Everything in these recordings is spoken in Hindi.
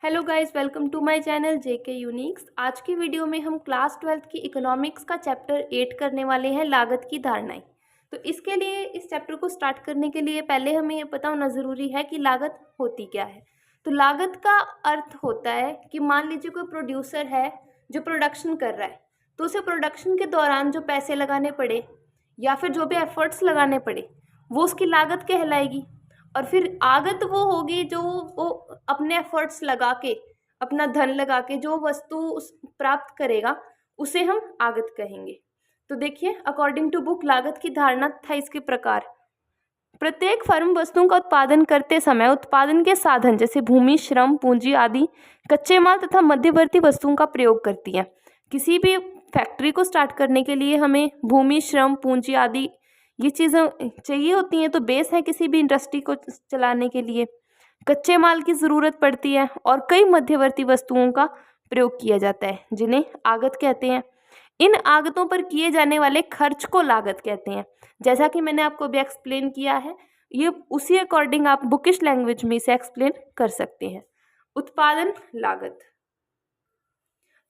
Hello guys, welcome to my channel JK Unix. आज की वीडियो में हम क्लास 12th की इकोनॉमिक्स का चैप्टर 8 करने वाले हैं, लागत की धारणाएं। तो इसके लिए इस चैप्टर को स्टार्ट करने के लिए पहले हमें ये पता होना ज़रूरी है कि लागत होती क्या है। तो लागत का अर्थ होता है कि मान लीजिए कोई प्रोड्यूसर है जो प्रोडक्शन कर रहा है, तो उसे प्रोडक्शन के दौरान जो पैसे लगाने पड़े या फिर जो भी एफर्ट्स लगाने पड़े वो उसकी लागत कहलाएगी। और फिर आगत वो होगी जो वो अपने एफर्ट्स लगा के, अपना धन लगा के जो वस्तु प्राप्त करेगा, उसे हम आगत कहेंगे। तो देखिए, अकॉर्डिंग टू बुक लागत की धारणा था इसके प्रकार। प्रत्येक फर्म वस्तुओं का उत्पादन करते समय उत्पादन के साधन जैसे भूमि, श्रम, पूंजी आदि कच्चे माल तथा मध्यवर्ती वस्तुओं का प्रयोग करती है। किसी भी फैक्ट्री को स्टार्ट करने के लिए हमें भूमि, श्रम, पूंजी आदि ये चीज़ें चाहिए होती हैं। तो बेस है किसी भी इंडस्ट्री को चलाने के लिए। कच्चे माल की ज़रूरत पड़ती है और कई मध्यवर्ती वस्तुओं का प्रयोग किया जाता है जिन्हें आगत कहते हैं। इन आगतों पर किए जाने वाले खर्च को लागत कहते हैं। जैसा कि मैंने आपको अभी एक्सप्लेन किया है, ये उसी अकॉर्डिंग आप बुकिश लैंग्वेज में इसे एक्सप्लेन कर सकते हैं। उत्पादन लागत।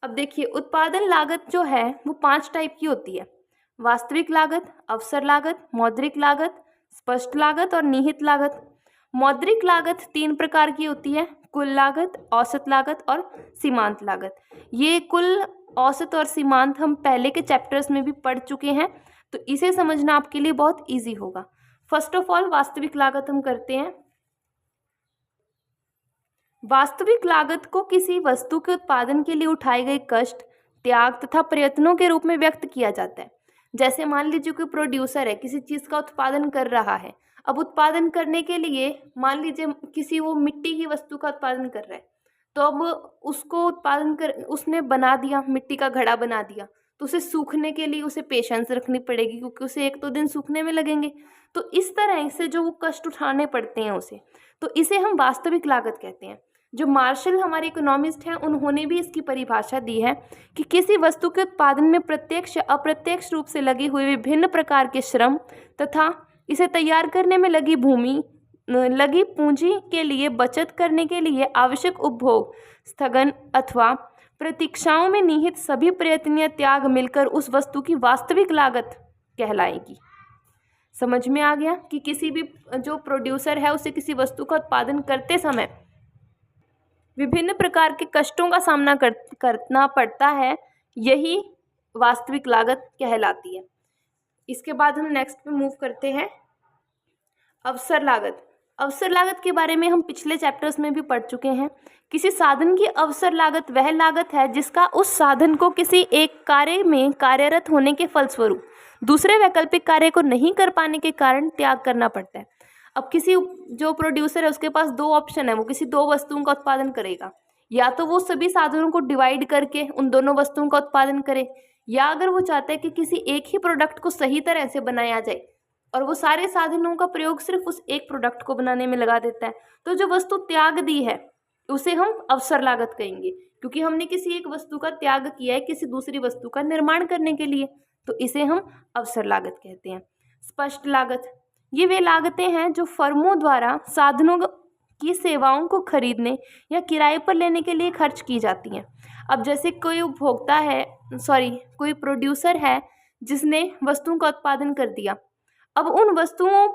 अब देखिए, उत्पादन लागत जो है वो 5 टाइप की होती है। वास्तविक लागत, अवसर लागत, मौद्रिक लागत, स्पष्ट लागत और निहित लागत। मौद्रिक लागत 3 प्रकार की होती है: कुल लागत, औसत लागत और सीमांत लागत। ये कुल, औसत और सीमांत हम पहले के चैप्टर्स में भी पढ़ चुके हैं, तो इसे समझना आपके लिए बहुत इजी होगा। फर्स्ट ऑफ ऑल वास्तविक लागत हम करते हैं। वास्तविक लागत को किसी वस्तु के उत्पादन के लिए उठाए गए कष्ट, त्याग तथा प्रयत्नों के रूप में व्यक्त किया जाता है। जैसे मान लीजिए कोई प्रोड्यूसर है, किसी चीज़ का उत्पादन कर रहा है। अब उत्पादन करने के लिए मान लीजिए किसी वो मिट्टी की वस्तु का उत्पादन कर रहा है, तो अब उसको उत्पादन कर उसने बना दिया, मिट्टी का घड़ा बना दिया, तो उसे सूखने के लिए उसे पेशेंस रखनी पड़ेगी क्योंकि उसे 1-2 दिन सूखने में लगेंगे। तो इस तरह से जो वो कष्ट उठाने पड़ते हैं उसे, तो इसे हम वास्तविक लागत कहते हैं। जो मार्शल हमारे इकोनॉमिस्ट हैं, उन्होंने भी इसकी परिभाषा दी है कि किसी वस्तु के उत्पादन में प्रत्यक्ष अप्रत्यक्ष रूप से लगे हुए विभिन्न प्रकार के श्रम तथा इसे तैयार करने में लगी पूंजी के लिए बचत करने के लिए आवश्यक उपभोग, स्थगन अथवा प्रतीक्षाओं में निहित सभी प्रयत्न या त्याग मिलकर उस वस्तु की वास्तविक लागत कहलाएगी। समझ में आ गया कि किसी भी जो प्रोड्यूसर है उसे किसी वस्तु का उत्पादन करते समय विभिन्न प्रकार के कष्टों का सामना करना पड़ता है, यही वास्तविक लागत कहलाती है। इसके बाद हम नेक्स्ट पे मूव करते हैं, अवसर लागत। अवसर लागत के बारे में हम पिछले चैप्टर्स में भी पढ़ चुके हैं। किसी साधन की अवसर लागत वह लागत है जिसका उस साधन को किसी एक कार्य में कार्यरत होने के फलस्वरूप दूसरे वैकल्पिक कार्य को नहीं कर पाने के कारण त्याग करना पड़ता है। अब किसी जो प्रोड्यूसर है उसके पास 2 ऑप्शन है, वो किसी 2 वस्तुओं का उत्पादन करेगा। या तो वो सभी साधनों को डिवाइड करके उन दोनों वस्तुओं का उत्पादन करे, या अगर वो चाहता है कि किसी एक ही प्रोडक्ट को सही तरह से बनाया जाए और वो सारे साधनों का प्रयोग सिर्फ उस एक प्रोडक्ट को बनाने में लगा देता है, तो जो वस्तु त्याग दी है उसे हम अवसर लागत कहेंगे, क्योंकि हमने किसी एक वस्तु का त्याग किया है किसी दूसरी वस्तु का निर्माण करने के लिए, तो इसे हम अवसर लागत कहते हैं। स्पष्ट लागत, ये वे लागतें हैं जो फर्मों द्वारा साधनों की सेवाओं को खरीदने या किराए पर लेने के लिए खर्च की जाती हैं। अब जैसे कोई प्रोड्यूसर है जिसने वस्तुओं का उत्पादन कर दिया। अब उन वस्तुओं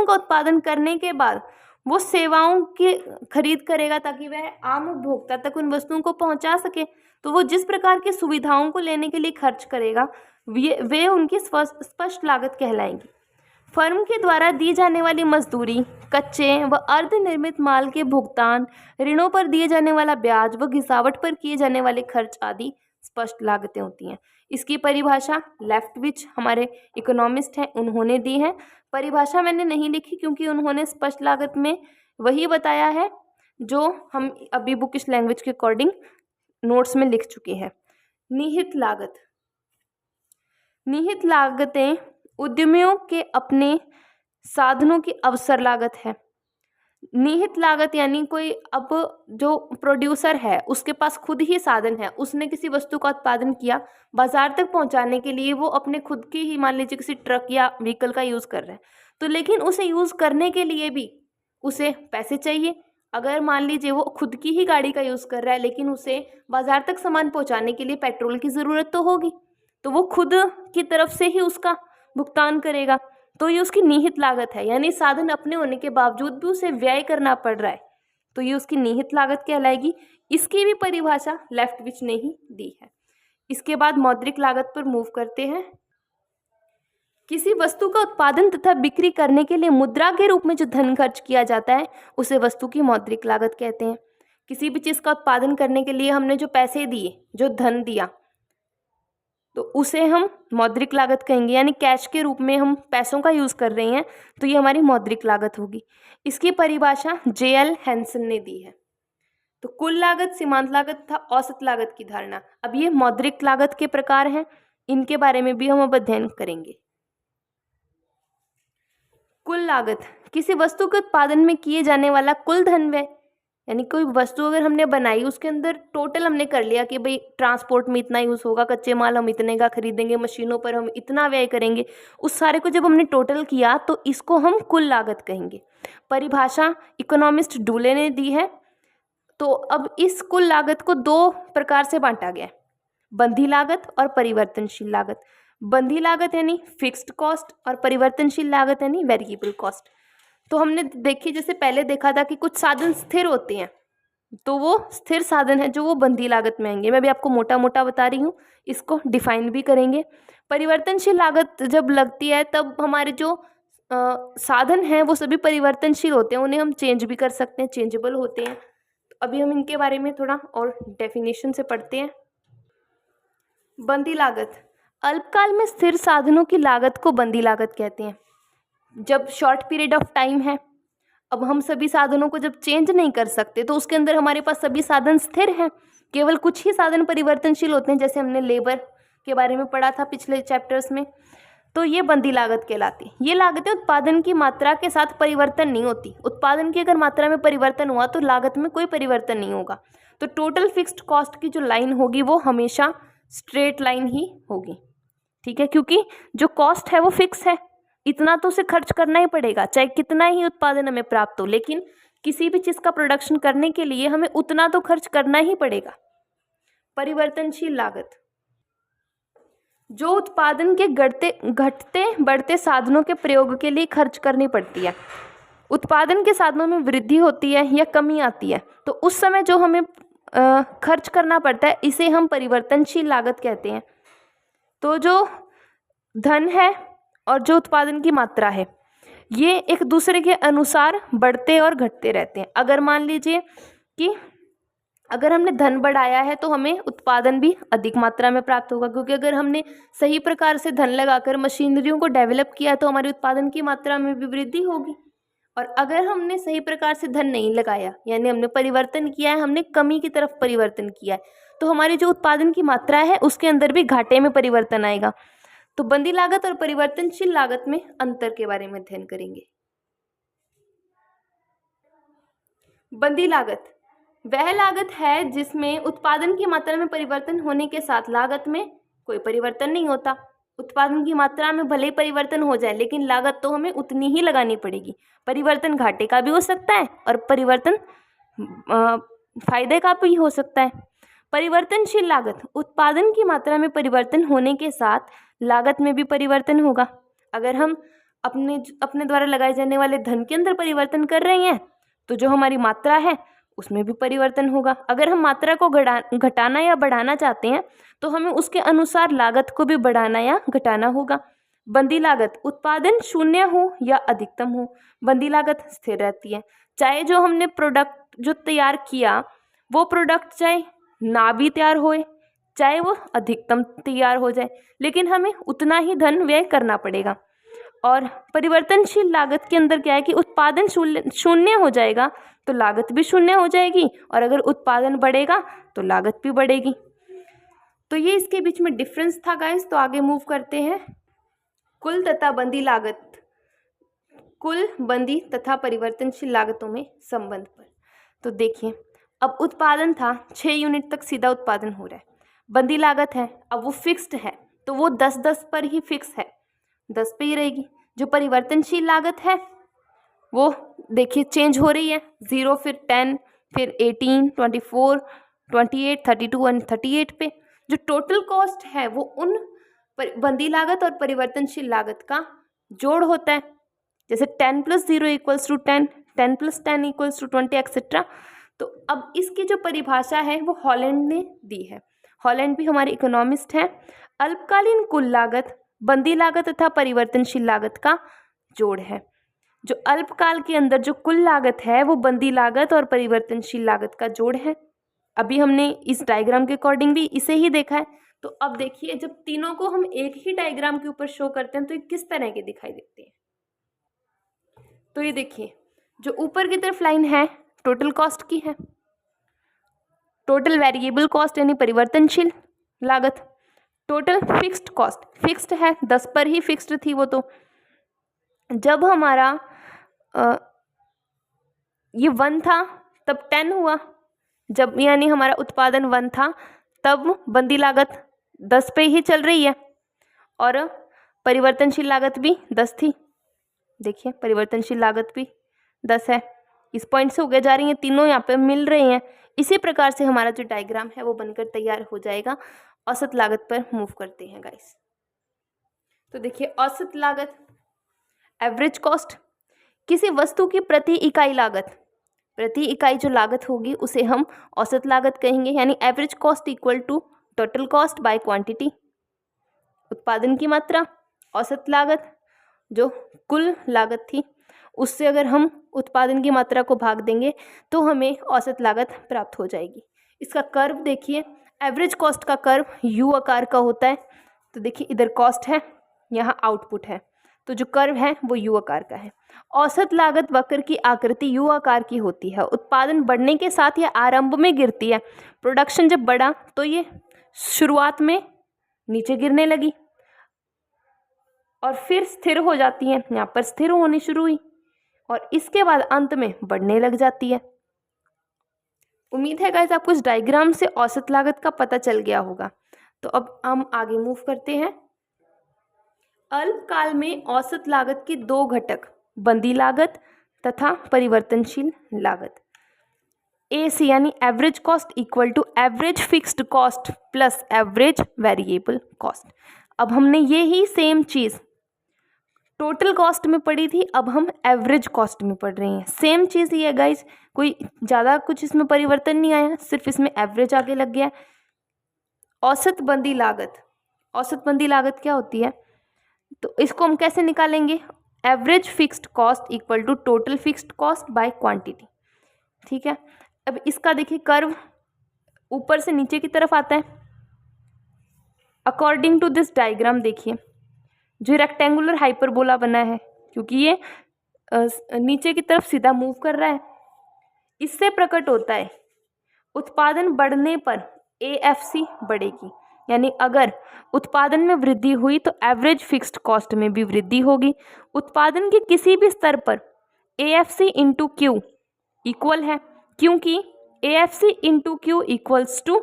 का उत्पादन करने के बाद वो सेवाओं की खरीद करेगा ताकि वह आम उपभोक्ता तक उन वस्तुओं को पहुंचा सके। तो वो जिस प्रकार की सुविधाओं को लेने के लिए खर्च करेगा वे उनकी स्पष्ट लागत कहलाएंगी। फर्म के द्वारा दी जाने वाली मजदूरी, कच्चे व अर्धनिर्मित माल के भुगतान, ऋणों पर दिए जाने वाला ब्याज व घिसावट पर किए जाने वाले खर्च आदि स्पष्ट लागतें होती हैं। इसकी परिभाषा लेफ्टविच हमारे इकोनॉमिस्ट हैं, उन्होंने दी है। परिभाषा मैंने नहीं लिखी क्योंकि उन्होंने स्पष्ट लागत में वही बताया है जो हम अभी बुकिश लैंग्वेज के अकॉर्डिंग नोट्स में लिख चुके हैं। निहित लागत। निहित लागतें उद्यमियों के अपने साधनों की अवसर लागत है। निहित लागत यानी कोई, अब जो प्रोड्यूसर है उसके पास खुद ही साधन है, उसने किसी वस्तु का उत्पादन किया, बाजार तक पहुंचाने के लिए वो अपने खुद की ही मान लीजिए किसी ट्रक या व्हीकल का यूज़ कर रहा है, तो लेकिन उसे यूज़ करने के लिए भी उसे पैसे चाहिए अगर मान लीजिए वो खुद की ही गाड़ी का यूज़ कर रहा है, लेकिन उसे बाजार तक सामान पहुंचाने के लिए पेट्रोल की ज़रूरत तो होगी, तो वो खुद की तरफ से ही उसका भुगतान करेगा। तो ये उसकी निहित लागत है, यानी साधन अपने होने के बावजूद भी उसे व्यय करना पड़ रहा है, तो ये उसकी निहित लागत कहलाएगी। इसकी भी परिभाषा लेफ्टविच ने ही दी है। इसके बाद मौद्रिक लागत पर मूव करते हैं। किसी वस्तु का उत्पादन तथा बिक्री करने के लिए मुद्रा के रूप में जो धन खर्च किया जाता है उसे वस्तु की मौद्रिक लागत कहते हैं। किसी भी चीज़ का उत्पादन करने के लिए हमने जो पैसे दिए, जो धन दिया, तो उसे हम मौद्रिक लागत कहेंगे, यानी कैश के रूप में हम पैसों का यूज़ कर रहे हैं, तो ये हमारी मौद्रिक लागत होगी। इसकी परिभाषा J.L. हैंसन ने दी है। तो कुल लागत, सीमांत लागत तथा औसत लागत की धारणा। अब ये मौद्रिक लागत के प्रकार हैं, इनके बारे में भी हम अब अध्ययन करेंगे। कुल लागत किसी वस्तु के उत्पादन में किए जाने वाला कुल धन व्यय, यानी कोई वस्तु अगर हमने बनाई, उसके अंदर टोटल हमने कर लिया कि भाई ट्रांसपोर्ट में इतना यूज़ होगा, कच्चे माल हम इतने का खरीदेंगे, मशीनों पर हम इतना व्यय करेंगे, उस सारे को जब हमने टोटल किया तो इसको हम कुल लागत कहेंगे। परिभाषा इकोनॉमिस्ट डूले ने दी है। तो अब इस कुल लागत को दो प्रकार से बांटा गया है, बंधी लागत और परिवर्तनशील लागत। बंधी लागत यानी फिक्स्ड कॉस्ट और परिवर्तनशील लागत यानी वेरिएबल कॉस्ट। तो हमने देखी, जैसे पहले देखा था कि कुछ साधन स्थिर होते हैं, तो वो स्थिर साधन है जो वो बंधी लागत में आएंगे। मैं भी आपको मोटा मोटा बता रही हूँ, इसको डिफाइन भी करेंगे। परिवर्तनशील लागत जब लगती है तब हमारे जो साधन हैं वो सभी परिवर्तनशील होते हैं, उन्हें हम चेंज भी कर सकते हैं, चेंजेबल होते हैं। तो अभी हम इनके बारे में थोड़ा और डेफिनेशन से पढ़ते हैं। बंधी लागत, अल्पकाल में स्थिर साधनों की लागत को बंधी लागत कहते हैं। जब शॉर्ट पीरियड ऑफ टाइम है, अब हम सभी साधनों को जब चेंज नहीं कर सकते, तो उसके अंदर हमारे पास सभी साधन स्थिर हैं, केवल कुछ ही साधन परिवर्तनशील होते हैं, जैसे हमने लेबर के बारे में पढ़ा था पिछले चैप्टर्स में। तो ये बंधी लागत कहलाती। ये लागतें उत्पादन की मात्रा के साथ परिवर्तन नहीं होती। उत्पादन की अगर मात्रा में परिवर्तन हुआ तो लागत में कोई परिवर्तन नहीं होगा। तो टोटल फिक्स्ड कॉस्ट की जो लाइन होगी वो हमेशा स्ट्रेट लाइन ही होगी, ठीक है, क्योंकि जो कॉस्ट है वो फिक्स है, इतना तो उसे खर्च करना ही पड़ेगा, चाहे कितना ही उत्पादन हमें प्राप्त हो, लेकिन किसी भी चीज़ का प्रोडक्शन करने के लिए हमें उतना तो खर्च करना ही पड़ेगा। परिवर्तनशील लागत, जो उत्पादन के घटते बढ़ते साधनों के प्रयोग के लिए खर्च करनी पड़ती है। उत्पादन के साधनों में वृद्धि होती है या कमी आती है, तो उस समय जो हमें खर्च करना पड़ता है, इसे हम परिवर्तनशील लागत कहते हैं। तो जो धन है और जो उत्पादन की मात्रा है, ये एक दूसरे के अनुसार बढ़ते और घटते रहते हैं। अगर मान लीजिए कि अगर हमने धन बढ़ाया है तो हमें उत्पादन भी अधिक मात्रा में प्राप्त होगा, क्योंकि अगर हमने सही प्रकार से धन लगाकर मशीनरियों को डेवलप किया तो हमारी उत्पादन की मात्रा में भी वृद्धि होगी। और अगर हमने सही प्रकार से धन नहीं लगाया, यानी हमने परिवर्तन किया है, हमने कमी की तरफ परिवर्तन किया है, तो हमारी जो उत्पादन की मात्रा है उसके अंदर भी घाटे में परिवर्तन आएगा। तो बंधी लागत और परिवर्तनशील लागत में अंतर के बारे में अध्ययन करेंगे। बंधी लागत वह लागत है जिसमें उत्पादन की मात्रा में परिवर्तन होने के साथ लागत में कोई परिवर्तन नहीं होता। उत्पादन की मात्रा में भले ही परिवर्तन हो जाए, लेकिन लागत तो हमें उतनी ही लगानी पड़ेगी। परिवर्तन घाटे का भी हो सकता है और परिवर्तन फायदे का भी हो सकता है। परिवर्तनशील लागत, उत्पादन की मात्रा में परिवर्तन होने के साथ लागत में भी परिवर्तन होगा। अगर हम अपने द्वारा लगाए जाने वाले धन के अंदर परिवर्तन कर रहे हैं तो जो हमारी मात्रा है उसमें भी परिवर्तन होगा। अगर हम मात्रा को घटाना या बढ़ाना चाहते हैं तो हमें उसके अनुसार लागत को भी बढ़ाना या घटाना होगा। बंधी लागत, उत्पादन शून्य हो या अधिकतम हो, बंधी लागत स्थिर रहती है। चाहे जो हमने प्रोडक्ट जो तैयार किया वो प्रोडक्ट चाहे ना भी तैयार होए, चाहे वो अधिकतम तैयार हो जाए, लेकिन हमें उतना ही धन व्यय करना पड़ेगा। और परिवर्तनशील लागत के अंदर क्या है कि उत्पादन शून्य हो जाएगा तो लागत भी शून्य हो जाएगी, और अगर उत्पादन बढ़ेगा तो लागत भी बढ़ेगी। तो ये इसके बीच में डिफरेंस था गाइस। तो आगे मूव करते हैं कुल तथा बंधी लागत, कुल, बंधी तथा परिवर्तनशील लागतों में संबंध पर। तो देखिए, अब उत्पादन था 6 यूनिट तक सीधा उत्पादन हो रहा है। बंधी लागत है, अब वो फिक्स्ड है तो वो 10 पर ही फिक्स है, 10 पे ही रहेगी। जो परिवर्तनशील लागत है वो देखिए चेंज हो रही है, 0 फिर 10 फिर 18 24 28 32 और 38 पे। जो टोटल कॉस्ट है वो उन बंदी लागत और परिवर्तनशील लागत का जोड़ होता है। जैसे 10 + 0 = 10, 10 + 10 = 20 एक्सेट्रा। तो अब इसकी जो परिभाषा है वो हॉलैंड ने दी है। हॉलैंड भी हमारे इकोनॉमिस्ट हैं। अल्पकालीन कुल लागत बंदी लागत तथा परिवर्तनशील लागत का जोड़ है। जो अल्पकाल के अंदर जो कुल लागत है वो बंदी लागत और परिवर्तनशील लागत का जोड़ है। अभी हमने इस डायग्राम के अकॉर्डिंग भी इसे ही देखा है। तो अब देखिए जब तीनों को हम एक ही डायग्राम के ऊपर शो करते हैं तो ये किस तरह के दिखाई देते हैं। तो ये देखिए जो ऊपर की तरफ लाइन है टोटल कॉस्ट की है, टोटल वेरिएबल कॉस्ट यानी परिवर्तनशील लागत, टोटल फिक्स्ड कॉस्ट फिक्स्ड है 10 पर ही फिक्स्ड थी वो। तो जब हमारा ये 1 था तब 10 हुआ, जब यानी हमारा उत्पादन 1 था तब बंदी लागत 10 पे ही चल रही है और परिवर्तनशील लागत भी 10 थी। देखिए परिवर्तनशील लागत भी 10 है। इस पॉइंट से उगे जा रही हैं, तीनों यहाँ पे मिल रहे हैं। इसी प्रकार से हमारा जो डायग्राम है वो बनकर तैयार हो जाएगा। औसत लागत पर मूव करते हैं गाइस। तो देखिए औसत लागत एवरेज कॉस्ट, किसी वस्तु की प्रति इकाई लागत, प्रति इकाई जो लागत होगी उसे हम औसत लागत कहेंगे। यानी average cost equal to total cost by quantity, उत्पादन की मात्रा। औसत लागत जो कुल लागत थी उससे अगर हम उत्पादन की मात्रा को भाग देंगे तो हमें औसत लागत प्राप्त हो जाएगी। इसका कर्व देखिए, एवरेज कॉस्ट का कर्व यू आकार का होता है। तो देखिए इधर कॉस्ट है, यहाँ आउटपुट है, तो जो कर्व है वो यू आकार का है। औसत लागत वक्र की आकृति यू आकार की होती है। उत्पादन बढ़ने के साथ यह आरंभ में गिरती है। प्रोडक्शन जब बढ़ा तो ये शुरुआत में नीचे गिरने लगी और फिर स्थिर हो जाती है, यहाँ पर स्थिर होनी शुरू हुई और इसके बाद अंत में बढ़ने लग जाती है। उम्मीद है गाइस आपको इस डायग्राम से औसत लागत का पता चल गया होगा। तो अब हम आगे मूव करते हैं। अल्पकाल में औसत लागत के दो घटक बंदी लागत तथा परिवर्तनशील लागत। AC यानी average cost equal to average fixed cost plus average variable cost. अब हमने ये ही सेम चीज़ टोटल कॉस्ट में पढ़ी थी, अब हम एवरेज कॉस्ट में पढ़ रहे हैं। सेम चीज़ ही है गाइज, कोई ज़्यादा कुछ इसमें परिवर्तन नहीं आया, सिर्फ इसमें एवरेज आगे लग गया। औसत बंदी लागत, औसत बंदी लागत क्या होती है तो इसको हम कैसे निकालेंगे, average fixed cost equal to total fixed cost by quantity. ठीक है, अब इसका देखिए कर्व ऊपर से नीचे की तरफ आता है। अकॉर्डिंग टू दिस डायग्राम देखिए जो रेक्टेंगुलर हाइपरबोला बना है, क्योंकि ये नीचे की तरफ सीधा मूव कर रहा है, इससे प्रकट होता है उत्पादन बढ़ने पर AFC बढ़ेगी। यानी अगर उत्पादन में वृद्धि हुई तो एवरेज फिक्स्ड कॉस्ट में भी वृद्धि होगी। उत्पादन के किसी भी स्तर पर AFC × Q इक्वल है, क्योंकि AFC × Q equals to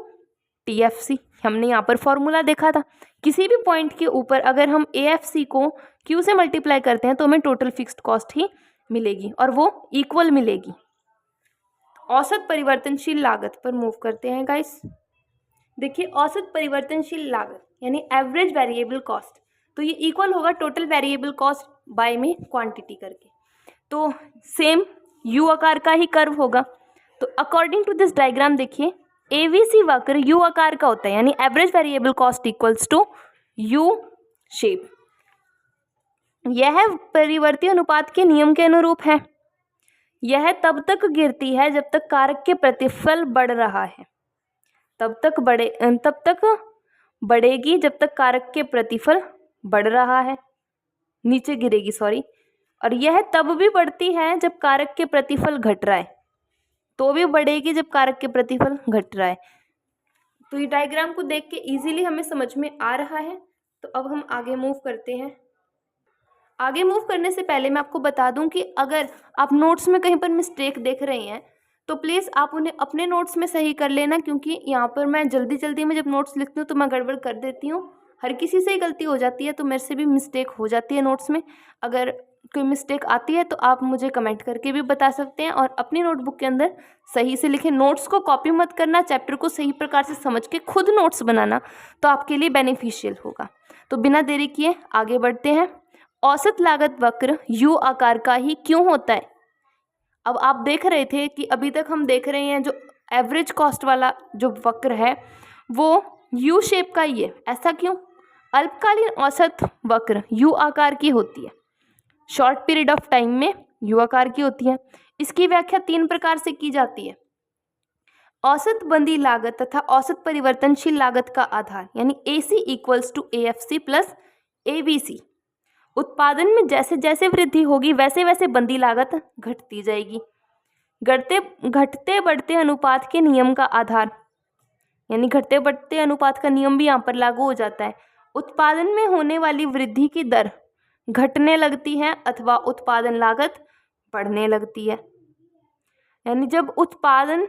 TFC। हमने यहाँ पर फॉर्मूला देखा था, किसी भी पॉइंट के ऊपर अगर हम AFC को Q से मल्टीप्लाई करते हैं तो हमें टोटल फिक्स्ड कॉस्ट ही मिलेगी और वो इक्वल मिलेगी। औसत परिवर्तनशील लागत पर मूव करते हैं गाइस। देखिए औसत परिवर्तनशील लागत यानी एवरेज वेरिएबल कॉस्ट, तो ये इक्वल होगा टोटल वेरिएबल कॉस्ट बाय में क्वांटिटी करके। तो सेम यू आकार का ही कर्व होगा। तो अकॉर्डिंग टू दिस डायग्राम देखिए ABC वक्र यू आकार का होता है, यानी average variable cost equals to U shape. यह परिवर्ती अनुपात के नियम के अनुरूप है। यह तब तक गिरती है जब तक कारक के प्रतिफल बढ़ रहा है, तब तक बढ़ेगी जब तक कारक के प्रतिफल बढ़ रहा है, नीचे गिरेगी सॉरी। और यह तब भी बढ़ती है जब कारक के प्रतिफल घट रहा है, तो भी बढ़ेगी जब कारक के प्रतिफल घट रहा है। तो ये डायग्राम को देख के इजीली हमें समझ में आ रहा है। तो अब हम आगे मूव करते हैं। आगे मूव करने से पहले मैं आपको बता दूं कि अगर आप नोट्स में कहीं पर मिस्टेक देख रहे हैं तो प्लीज़ आप उन्हें अपने नोट्स में सही कर लेना, क्योंकि यहाँ पर मैं जल्दी में जब नोट्स लिखती हूँ तो मैं गड़बड़ कर देती हूँ। हर किसी से ही गलती हो जाती है, तो मेरे से भी मिस्टेक हो जाती है नोट्स में। अगर कोई मिस्टेक आती है तो आप मुझे कमेंट करके भी बता सकते हैं, और अपनी नोटबुक के अंदर सही से लिखें। नोट्स को कॉपी मत करना, चैप्टर को सही प्रकार से समझ के खुद नोट्स बनाना, तो आपके लिए बेनिफिशियल होगा। तो बिना देरी किए आगे बढ़ते हैं। औसत लागत वक्र यू आकार का ही क्यों होता है? अब आप देख रहे थे कि अभी तक हम देख रहे हैं जो एवरेज कॉस्ट वाला जो वक्र है वो यू शेप का ही है। ऐसा क्यों? अल्पकालीन औसत वक्र यू आकार की होती है, शॉर्ट पीरियड ऑफ टाइम में यू आकार की होती है। इसकी व्याख्या 3 प्रकार से की जाती है। औसत बंदी लागत तथा औसत परिवर्तनशील लागत का आधार, यानी AC equals to AFC plus ABC। उत्पादन में जैसे जैसे वृद्धि होगी वैसे वैसे बंदी लागत घटती जाएगी। घटते बढ़ते अनुपात के नियम का आधार, यानी घटते बढ़ते अनुपात का नियम भी यहाँ पर लागू हो जाता है। उत्पादन में होने वाली वृद्धि की दर घटने लगती है अथवा उत्पादन लागत बढ़ने लगती है। यानी जब उत्पादन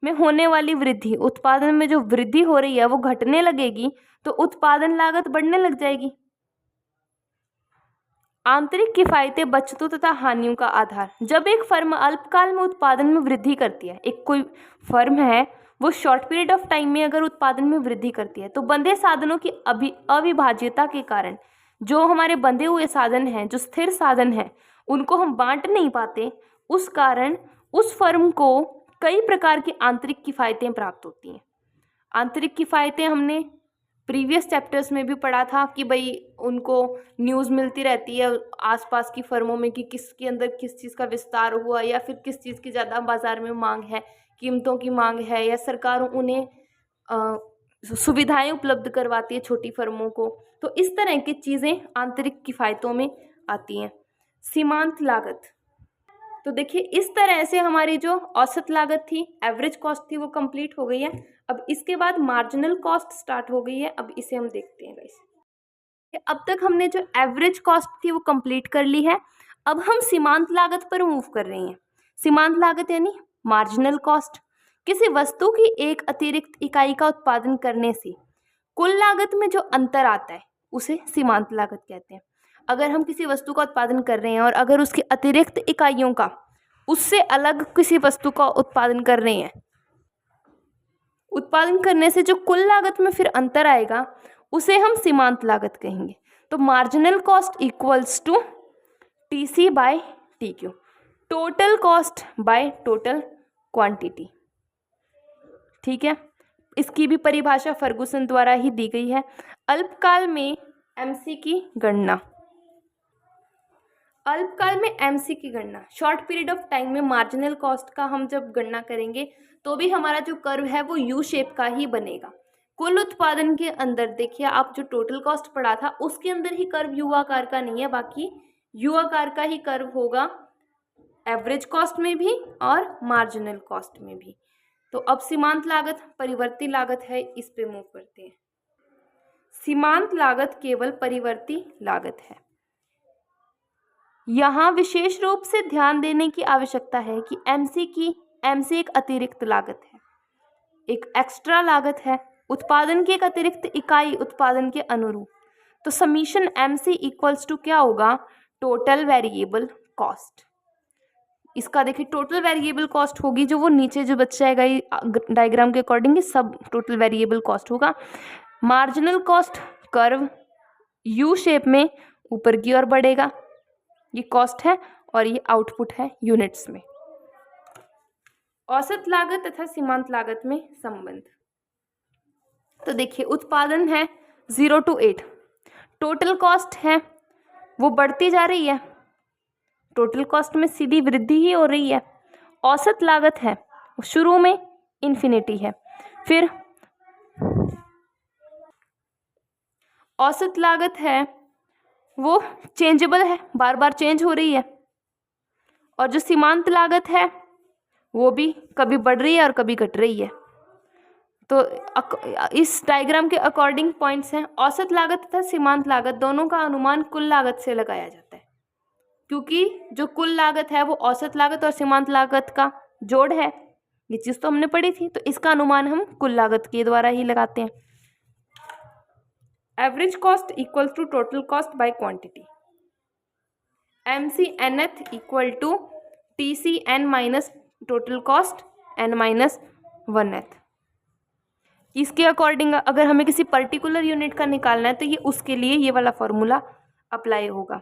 में होने वाली वृद्धि, उत्पादन में जो वृद्धि हो रही है वो घटने लगेगी तो उत्पादन लागत बढ़ने लग जाएगी। आंतरिक किफायतें बचतों तथा हानियों का आधार, जब एक फर्म अल्पकाल में उत्पादन में वृद्धि करती है, एक कोई फर्म है वो शॉर्ट पीरियड ऑफ टाइम में अगर उत्पादन में वृद्धि करती है तो बंधे साधनों की अविभाज्यता के कारण जो हमारे बंधे हुए साधन हैं, जो स्थिर साधन हैं, उनको हम बांट नहीं पाते। उस कारण उस फर्म को कई प्रकार की आंतरिक किफायतें प्राप्त होती हैं। आंतरिक किफायतें हमने प्रीवियस चैप्टर्स में भी पढ़ा था कि भाई उनको न्यूज़ मिलती रहती है आसपास की फर्मों में कि किसके अंदर किस चीज़ का विस्तार हुआ या फिर किस चीज़ की ज़्यादा बाज़ार में मांग है, कीमतों की मांग है, या सरकार उन्हें सुविधाएं उपलब्ध करवाती है छोटी फर्मों को। तो इस तरह की चीज़ें आंतरिक किफ़ायतों में आती हैं। सीमांत लागत, तो देखिए इस तरह से हमारी जो औसत लागत थी, एवरेज कॉस्ट थी, वो कंप्लीट हो गई है। अब इसके बाद मार्जिनल कॉस्ट स्टार्ट हो गई है। अब इसे हम देखते हैं गाइस। अब तक हमने जो एवरेज कॉस्ट थी वो कंप्लीट कर ली है। अब हम सीमांत लागत पर मूव कर रहे हैं। सीमांत लागत यानी मार्जिनल कॉस्ट, किसी वस्तु की एक अतिरिक्त इकाई का उत्पादन करने से कुल लागत में जो अंतर आता है उसे सीमांत लागत कहते हैं। अगर हम किसी वस्तु का उत्पादन कर रहे हैं और अगर उसकी अतिरिक्त इकाइयों का उससे अलग किसी वस्तु का उत्पादन कर रहे हैं, उत्पादन करने से जो कुल लागत में फिर अंतर आएगा उसे हम सीमांत लागत कहेंगे। तो marginal cost equals to TC बाय TQ, total cost by total quantity. ठीक है, इसकी भी परिभाषा फर्गुसन द्वारा ही दी गई है। अल्पकाल में MC की गणना, अल्पकाल में MC की गणना, शॉर्ट पीरियड ऑफ टाइम में मार्जिनल कॉस्ट का हम जब गणना करेंगे तो भी हमारा जो कर्व है वो यू शेप का ही बनेगा। कुल उत्पादन के अंदर देखिए आप जो टोटल कॉस्ट पढ़ा था उसके अंदर ही कर्व यू आकार का नहीं है, बाकी यू आकार का ही कर्व होगा एवरेज कॉस्ट में भी और मार्जिनल कॉस्ट में भी। तो अब सीमांत लागत परिवर्ती लागत है, इस पे मूव करते हैं। सीमांत लागत केवल परिवर्ती लागत है। यहाँ विशेष रूप से ध्यान देने की आवश्यकता है कि MC एक अतिरिक्त लागत है, एक एक्स्ट्रा लागत है, उत्पादन की एक अतिरिक्त इकाई उत्पादन के अनुरूप। तो समीशन MC इक्वल्स टू क्या होगा? Total variable cost. इसका देखिए टोटल वेरिएबल कॉस्ट होगी जो वो नीचे जो बच जाएगा डायग्राम के अकॉर्डिंग सब टोटल वेरिएबल कॉस्ट होगा। Marginal cost curve you shape में ऊपर की ओर बढ़ेगा, ये कॉस्ट है और ये आउटपुट है यूनिट्स में। औसत लागत तथा सीमांत लागत में संबंध, तो देखिए उत्पादन है 0 to 8, टोटल कॉस्ट है वो बढ़ती जा रही है, टोटल कॉस्ट में सीधी वृद्धि ही हो रही है। औसत लागत है शुरू में इन्फिनिटी है, फिर औसत लागत है वो चेंजेबल है, बार बार चेंज हो रही है, और जो सीमांत लागत है वो भी कभी बढ़ रही है और कभी घट रही है। तो इस डायग्राम के अकॉर्डिंग पॉइंट्स हैं। औसत लागत तथा सीमांत लागत दोनों का अनुमान कुल लागत से लगाया जाता है, क्योंकि जो कुल लागत है वो औसत लागत और सीमांत लागत का जोड़ है। ये चीज़ तो हमने पढ़ी थी, तो इसका अनुमान हम कुल लागत के द्वारा ही लगाते हैं। Average cost equals to total cost by quantity. MCNth equal to TCN minus total cost N minus 1th। इसके अकॉर्डिंग अगर हमें किसी पर्टिकुलर यूनिट का निकालना है तो ये उसके लिए ये वाला फॉर्मूला अप्लाई होगा।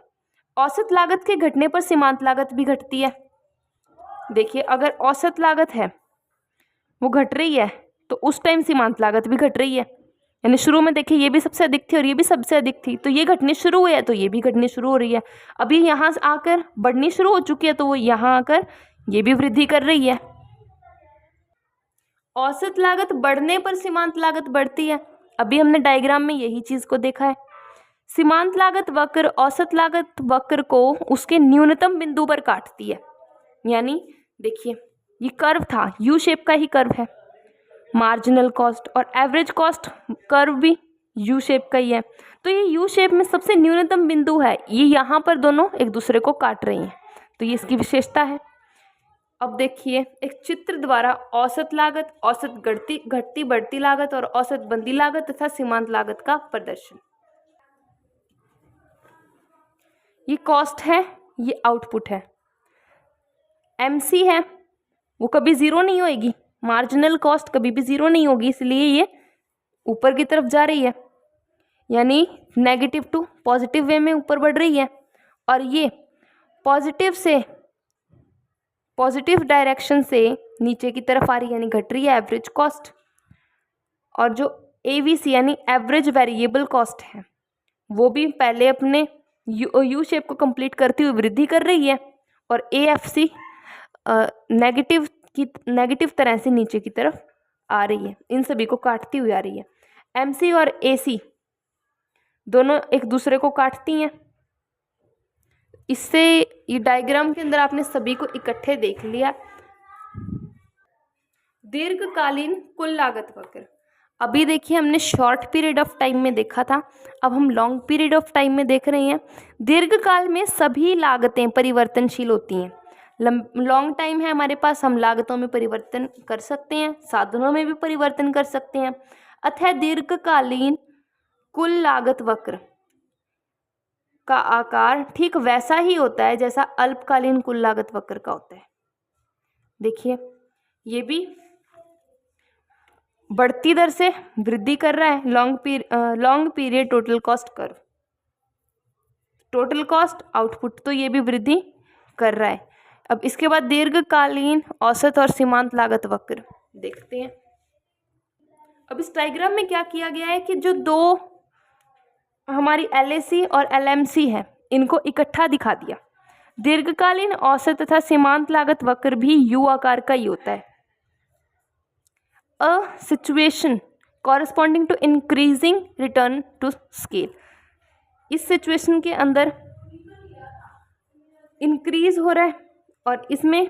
औसत लागत के घटने पर सीमांत लागत भी घटती है। देखिए, अगर औसत लागत है वो घट रही है तो उस टाइम सीमांत लागत भी घट रही है। यानी शुरू में देखिए ये भी सबसे अधिक थी और ये भी सबसे अधिक थी, तो ये घटनी शुरू हुई है तो ये भी घटनी शुरू हो रही है। अभी यहाँ से आकर बढ़नी शुरू हो चुकी है तो वो यहाँ आकर ये भी वृद्धि कर रही है। औसत लागत बढ़ने पर सीमांत लागत बढ़ती है। अभी हमने डायग्राम में यही चीज को देखा है। सीमांत लागत वक्र औसत लागत वक्र को उसके न्यूनतम बिंदु पर काटती है। यानी देखिए ये कर्व था, यू शेप का ही कर्व है। मार्जिनल कॉस्ट और एवरेज कॉस्ट कर्व भी यू शेप का ही है। तो ये यू शेप में सबसे न्यूनतम बिंदु है, ये यहाँ पर दोनों एक दूसरे को काट रही हैं, तो ये इसकी विशेषता है। अब देखिए एक चित्र द्वारा औसत लागत, औसत घटती बढ़ती लागत और औसत बंदी लागत तथा सीमांत लागत का प्रदर्शन। ये कॉस्ट है, ये आउटपुट है। MC है वो कभी जीरो नहीं होएगी, मार्जिनल कॉस्ट कभी भी जीरो नहीं होगी, इसलिए ये ऊपर की तरफ जा रही है, यानी नेगेटिव टू पॉजिटिव वे में ऊपर बढ़ रही है। और ये पॉजिटिव से पॉजिटिव डायरेक्शन से नीचे की तरफ आ रही है, यानी घट रही है एवरेज कॉस्ट। और जो AVC यानी एवरेज वेरिएबल कॉस्ट है वो भी पहले अपने यू शेप को कंप्लीट करती हुई वृद्धि कर रही है, और AFC नेगेटिव तरह से नीचे की तरफ आ रही है, इन सभी को काटती हुई आ रही है। MC और AC दोनों एक दूसरे को काटती हैं। इससे ये डायग्राम के अंदर आपने सभी को इकट्ठे देख लिया। दीर्घकालीन कुल लागत वक्र। अभी देखिए हमने शॉर्ट पीरियड ऑफ टाइम में देखा था, अब हम लॉन्ग पीरियड ऑफ टाइम में देख रहे हैं। दीर्घकाल में सभी लागतें परिवर्तनशील होती हैं। लॉन्ग टाइम है हमारे पास, हम लागतों में परिवर्तन कर सकते हैं, साधनों में भी परिवर्तन कर सकते हैं। अतः दीर्घकालीन कुल लागत वक्र का आकार ठीक वैसा ही होता है जैसा अल्पकालीन कुल लागत वक्र का होता है। देखिए ये भी बढ़ती दर से वृद्धि कर रहा है। Long period total cost curve, total cost output, तो ये भी वृद्धि कर रहा है। अब इसके बाद दीर्घकालीन औसत और सीमांत लागत वक्र देखते हैं। अब इस डायग्राम में क्या किया गया है कि जो दो हमारी LAC और LMC है इनको इकट्ठा दिखा दिया। दीर्घकालीन औसत तथा सीमांत लागत वक्र भी U आकार का ही होता है। A situation corresponding to increasing return to scale. इस सिचुएशन के अंदर इंक्रीज हो रहा है और इसमें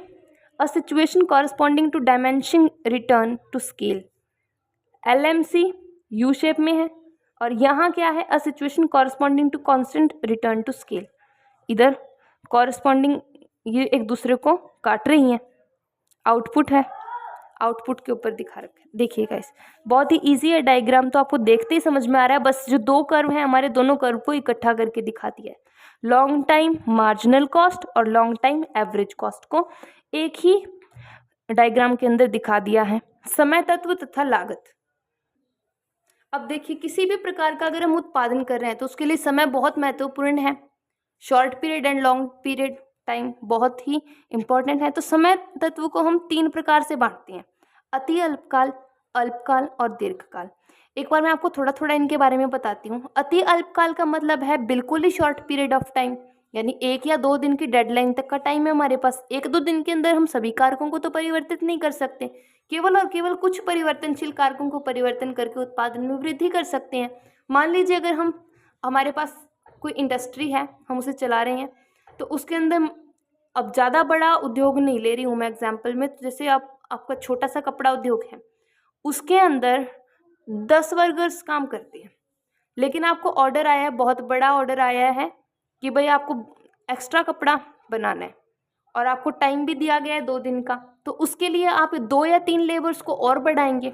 a situation corresponding to diminishing return to scale. LMC U shape में है और यहाँ क्या है, a situation corresponding to constant return to scale. इधर कॉरस्पॉन्डिंग ये एक दूसरे को काट रही हैं। आउटपुट है, आउटपुट के ऊपर दिखा रखा है। देखिएगा इस बहुत ही इजी है डायग्राम, तो आपको देखते ही समझ में आ रहा है। बस जो दो कर्व हैं हमारे, दोनों कर्व को इकट्ठा करके दिखा दिया है। लॉन्ग टाइम मार्जिनल कॉस्ट और लॉन्ग टाइम एवरेज कॉस्ट को एक ही डायग्राम के अंदर दिखा दिया है। समय तत्व तथा लागत। अब देखिए किसी भी प्रकार का अगर हम उत्पादन कर रहे हैं तो उसके लिए समय बहुत महत्वपूर्ण है। Short period and long period time बहुत ही इंपॉर्टेंट है। तो समय तत्व को हम 3 प्रकार से बांटते हैं, अति अल्पकाल, अल्पकाल और दीर्घकाल। एक बार मैं आपको थोड़ा थोड़ा इनके बारे में बताती हूँ। अति अल्पकाल का मतलब है बिल्कुल ही शॉर्ट पीरियड ऑफ टाइम, यानी 1 या 2 दिन की डेडलाइन तक का टाइम है हमारे पास। 1-2 दिन के अंदर हम सभी कारकों को तो परिवर्तित नहीं कर सकते, केवल और केवल कुछ परिवर्तनशील कारकों को परिवर्तन करके उत्पादन में वृद्धि कर सकते हैं। मान लीजिए अगर हमारे पास कोई इंडस्ट्री है, हम उसे चला रहे हैं, तो उसके अंदर अब ज़्यादा बड़ा उद्योग नहीं ले रही हूँ मैं एग्जाम्पल में, तो जैसे आपका छोटा सा कपड़ा उद्योग है, उसके अंदर 10 वर्कर्स काम करते हैं, लेकिन आपको ऑर्डर आया है, बहुत बड़ा ऑर्डर आया है कि भाई आपको एक्स्ट्रा कपड़ा बनाना है और आपको टाइम भी दिया गया है 2 दिन का, तो उसके लिए आप 2 या 3 लेबर्स को और बढ़ाएंगे।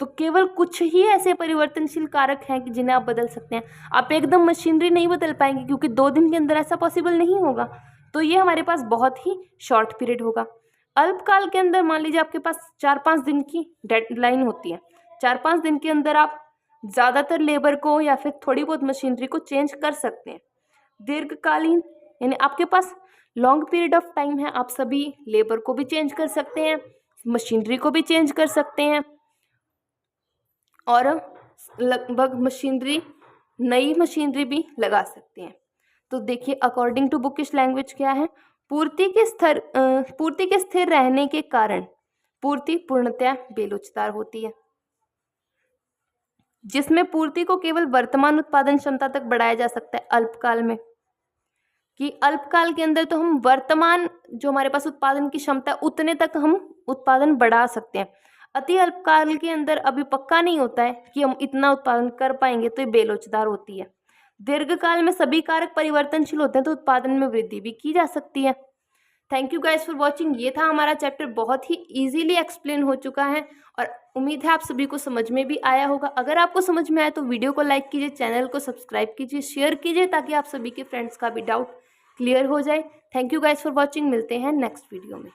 तो केवल कुछ ही ऐसे परिवर्तनशील कारक हैं कि जिन्हें आप बदल सकते हैं। आप एकदम मशीनरी नहीं बदल पाएंगे क्योंकि 2 दिन के अंदर ऐसा पॉसिबल नहीं होगा। तो ये हमारे पास बहुत ही शॉर्ट पीरियड होगा। अल्पकाल के अंदर मान लीजिए आपके पास 4-5 दिन की डेडलाइन होती है। 4-5 दिन के अंदर आप ज़्यादातर लेबर को या फिर थोड़ी बहुत मशीनरी को चेंज कर सकते हैं। दीर्घकालीन यानी आपके पास लॉन्ग पीरियड ऑफ टाइम है, आप सभी लेबर को भी चेंज कर सकते हैं, मशीनरी को भी चेंज कर सकते हैं और लगभग नई मशीनरी भी लगा सकते हैं। तो देखिए अकॉर्डिंग टू बुकिश लैंग्वेज क्या है, पूर्ति के स्थिर रहने के कारण पूर्ति पूर्णतया बेलोचदार होती है, जिसमें पूर्ति को केवल वर्तमान उत्पादन क्षमता तक बढ़ाया जा सकता है। अल्पकाल में कि अल्पकाल के अंदर तो हम वर्तमान जो हमारे पास उत्पादन की क्षमता उतने तक हम उत्पादन बढ़ा सकते हैं। अति अल्पकाल के अंदर अभी पक्का नहीं होता है कि हम इतना उत्पादन कर पाएंगे, तो ये बेलोचदार होती है। दीर्घकाल में सभी कारक परिवर्तनशील होते हैं तो उत्पादन में वृद्धि भी की जा सकती है। Thank you guys for watching. ये था हमारा चैप्टर, बहुत ही इजीली एक्सप्लेन हो चुका है और उम्मीद है आप सभी को समझ में भी आया होगा। अगर आपको समझ में आया तो वीडियो को लाइक कीजिए, चैनल को सब्सक्राइब कीजिए, शेयर कीजिए ताकि आप सभी के फ्रेंड्स का भी डाउट क्लियर हो जाए। Thank you guys for watching. मिलते हैं नेक्स्ट वीडियो में।